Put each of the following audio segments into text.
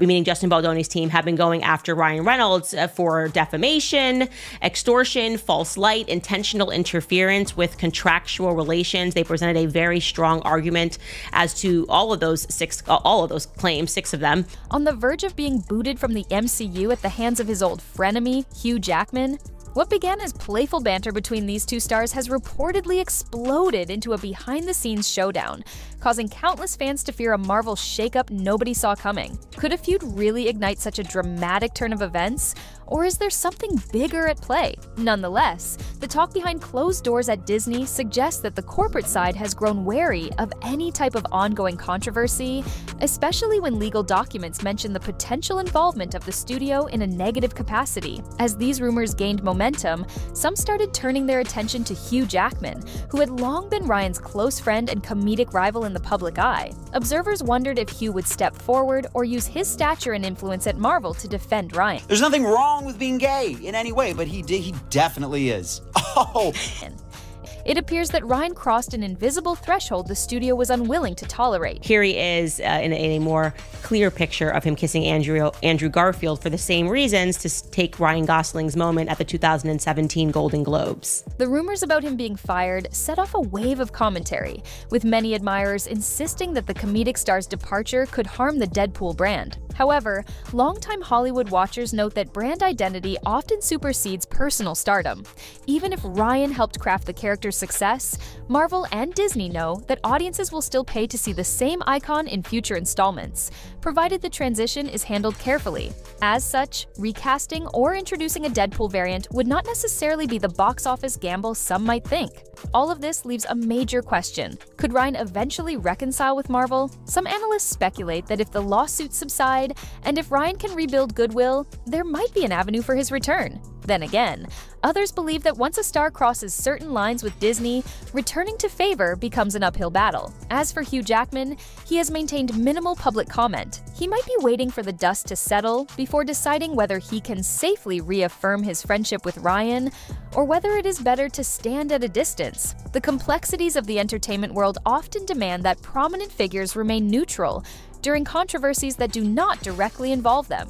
meaning Justin Baldoni's team, have been going after Ryan Reynolds for defamation, extortion, false light, intentional interference with contractual relations. They presented a very strong argument as to all of those claims, 6 of them. On the verge of being booted from the MCU at the hands of his old frenemy, Hugh Jackman, what began as playful banter between these two stars has reportedly exploded into a behind-the-scenes showdown, causing countless fans to fear a Marvel shakeup nobody saw coming. Could a feud really ignite such a dramatic turn of events? Or is there something bigger at play? Nonetheless, the talk behind closed doors at Disney suggests that the corporate side has grown wary of any type of ongoing controversy, especially when legal documents mention the potential involvement of the studio in a negative capacity. As these rumors gained momentum, some started turning their attention to Hugh Jackman, who had long been Ryan's close friend and comedic rival in the public eye. Observers wondered if Hugh would step forward or use his stature and influence at Marvel to defend Ryan. There's nothing wrong with being gay in any way, but he definitely is. Oh! It appears that Ryan crossed an invisible threshold the studio was unwilling to tolerate. Here he is in a more clear picture of him kissing Andrew Garfield for the same reasons, to take Ryan Gosling's moment at the 2017 Golden Globes. The rumors about him being fired set off a wave of commentary, with many admirers insisting that the comedic star's departure could harm the Deadpool brand. However, longtime Hollywood watchers note that brand identity often supersedes personal stardom. Even if Ryan helped craft the character's success, Marvel and Disney know that audiences will still pay to see the same icon in future installments, provided the transition is handled carefully. As such, recasting or introducing a Deadpool variant would not necessarily be the box office gamble some might think. All of this leaves a major question. Could Ryan eventually reconcile with Marvel? Some analysts speculate that if the lawsuits subside, and if Ryan can rebuild goodwill, there might be an avenue for his return. Then again, others believe that once a star crosses certain lines with Disney, returning to favor becomes an uphill battle. As for Hugh Jackman, he has maintained minimal public comment. He might be waiting for the dust to settle before deciding whether he can safely reaffirm his friendship with Ryan, or whether it is better to stand at a distance. The complexities of the entertainment world often demand that prominent figures remain neutral during controversies that do not directly involve them.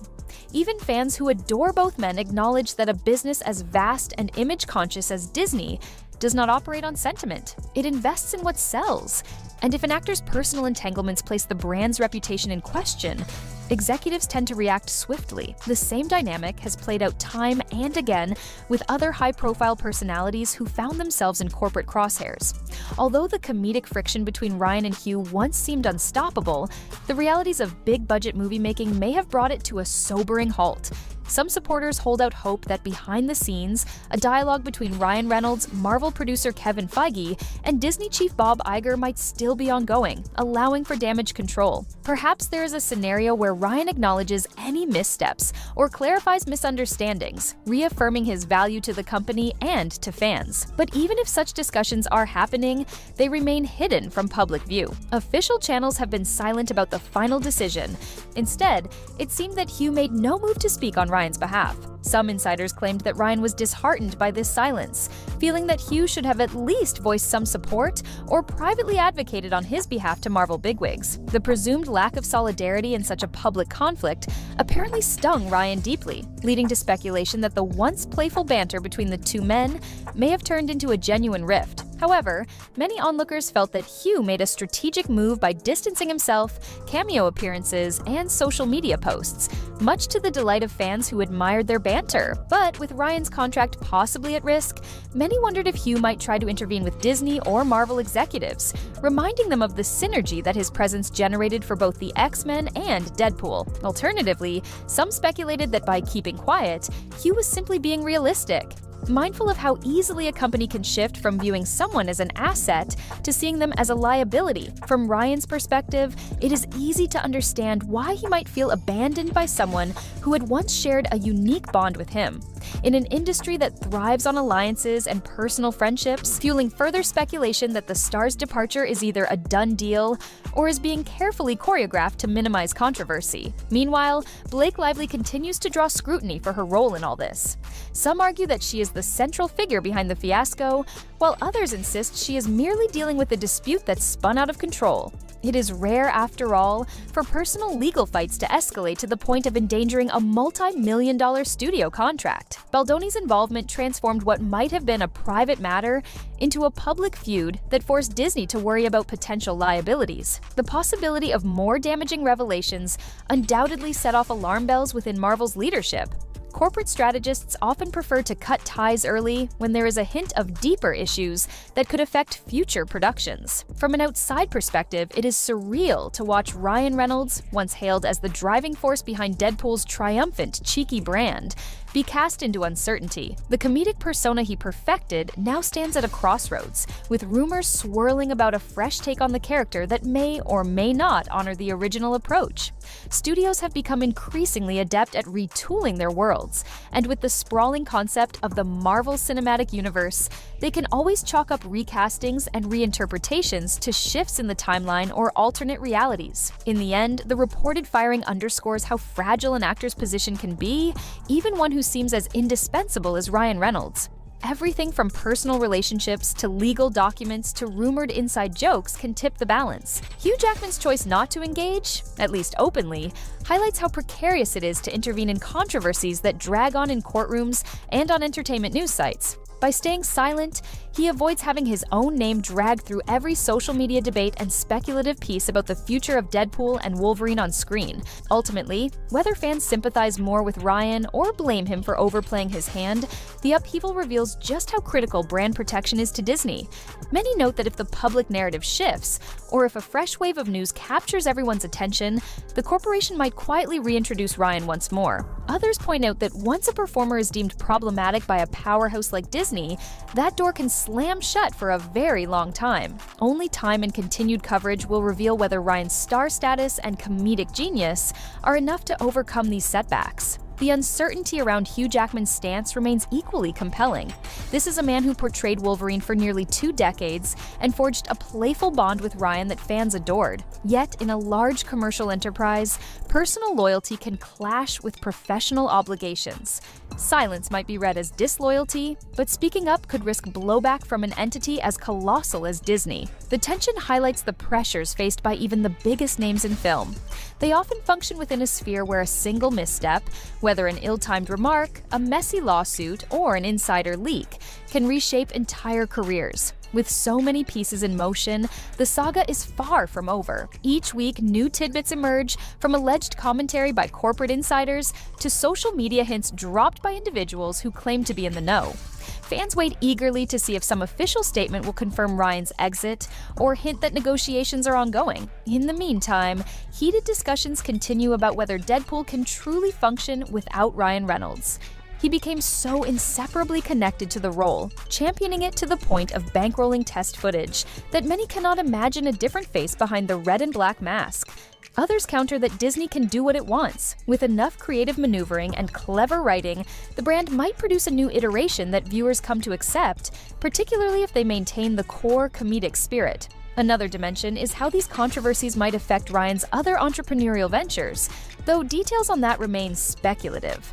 Even fans who adore both men acknowledge that a business as vast and image-conscious as Disney does not operate on sentiment. It invests in what sells. And if an actor's personal entanglements place the brand's reputation in question, executives tend to react swiftly. The same dynamic has played out time and again with other high-profile personalities who found themselves in corporate crosshairs. Although the comedic friction between Ryan and Hugh once seemed unstoppable, the realities of big-budget movie-making may have brought it to a sobering halt. Some supporters hold out hope that behind the scenes, a dialogue between Ryan Reynolds, Marvel producer Kevin Feige, and Disney chief Bob Iger might still be ongoing, allowing for damage control. Perhaps there is a scenario where Ryan acknowledges any missteps or clarifies misunderstandings, reaffirming his value to the company and to fans. But even if such discussions are happening, they remain hidden from public view. Official channels have been silent about the final decision. Instead, it seemed that Hugh made no move to speak on Ryan's behalf. Some insiders claimed that Ryan was disheartened by this silence, feeling that Hugh should have at least voiced some support or privately advocated on his behalf to Marvel bigwigs. The presumed lack of solidarity in such a public conflict apparently stung Ryan deeply, leading to speculation that the once playful banter between the two men may have turned into a genuine rift. However, many onlookers felt that Hugh made a strategic move by distancing himself, cameo appearances, and social media posts, much to the delight of fans who admired their banter. But with Ryan's contract possibly at risk, many wondered if Hugh might try to intervene with Disney or Marvel executives, reminding them of the synergy that his presence generated for both the X-Men and Deadpool. Alternatively, some speculated that by keeping quiet, Hugh was simply being realistic, mindful of how easily a company can shift from viewing someone as an asset to seeing them as a liability. From Ryan's perspective, it is easy to understand why he might feel abandoned by someone who had once shared a unique bond with him. In an industry that thrives on alliances and personal friendships, fueling further speculation that the star's departure is either a done deal or is being carefully choreographed to minimize controversy. Meanwhile, Blake Lively continues to draw scrutiny for her role in all this. Some argue that she is the central figure behind the fiasco, while others insist she is merely dealing with a dispute that's spun out of control. It is rare, after all, for personal legal fights to escalate to the point of endangering a multi-million-dollar studio contract. Baldoni's involvement transformed what might have been a private matter into a public feud that forced Disney to worry about potential liabilities. The possibility of more damaging revelations undoubtedly set off alarm bells within Marvel's leadership. Corporate strategists often prefer to cut ties early when there is a hint of deeper issues that could affect future productions. From an outside perspective, it is surreal to watch Ryan Reynolds, once hailed as the driving force behind Deadpool's triumphant, cheeky brand, be cast into uncertainty. The comedic persona he perfected now stands at a crossroads, with rumors swirling about a fresh take on the character that may or may not honor the original approach. Studios have become increasingly adept at retooling their worlds, and with the sprawling concept of the Marvel Cinematic Universe, they can always chalk up recastings and reinterpretations to shifts in the timeline or alternate realities. In the end, the reported firing underscores how fragile an actor's position can be, even one who seems as indispensable as Ryan Reynolds. Everything from personal relationships to legal documents to rumored inside jokes can tip the balance. Hugh Jackman's choice not to engage, at least openly, highlights how precarious it is to intervene in controversies that drag on in courtrooms and on entertainment news sites. By staying silent, he avoids having his own name dragged through every social media debate and speculative piece about the future of Deadpool and Wolverine on screen. Ultimately, whether fans sympathize more with Ryan or blame him for overplaying his hand, the upheaval reveals just how critical brand protection is to Disney. Many note that if the public narrative shifts, or if a fresh wave of news captures everyone's attention, the corporation might quietly reintroduce Ryan once more. Others point out that once a performer is deemed problematic by a powerhouse like Disney, that door can slam shut for a very long time. Only time and continued coverage will reveal whether Ryan's star status and comedic genius are enough to overcome these setbacks. The uncertainty around Hugh Jackman's stance remains equally compelling. This is a man who portrayed Wolverine for nearly 2 decades and forged a playful bond with Ryan that fans adored. Yet, in a large commercial enterprise, personal loyalty can clash with professional obligations. Silence might be read as disloyalty, but speaking up could risk blowback from an entity as colossal as Disney. The tension highlights the pressures faced by even the biggest names in film. They often function within a sphere where a single misstep, whether an ill-timed remark, a messy lawsuit, or an insider leak, can reshape entire careers. With so many pieces in motion, the saga is far from over. Each week, new tidbits emerge, from alleged commentary by corporate insiders to social media hints dropped by individuals who claim to be in the know. Fans wait eagerly to see if some official statement will confirm Ryan's exit or hint that negotiations are ongoing. In the meantime, heated discussions continue about whether Deadpool can truly function without Ryan Reynolds. He became so inseparably connected to the role, championing it to the point of bankrolling test footage, that many cannot imagine a different face behind the red and black mask. Others counter that Disney can do what it wants. With enough creative maneuvering and clever writing, the brand might produce a new iteration that viewers come to accept, particularly if they maintain the core comedic spirit. Another dimension is how these controversies might affect Ryan's other entrepreneurial ventures, though details on that remain speculative.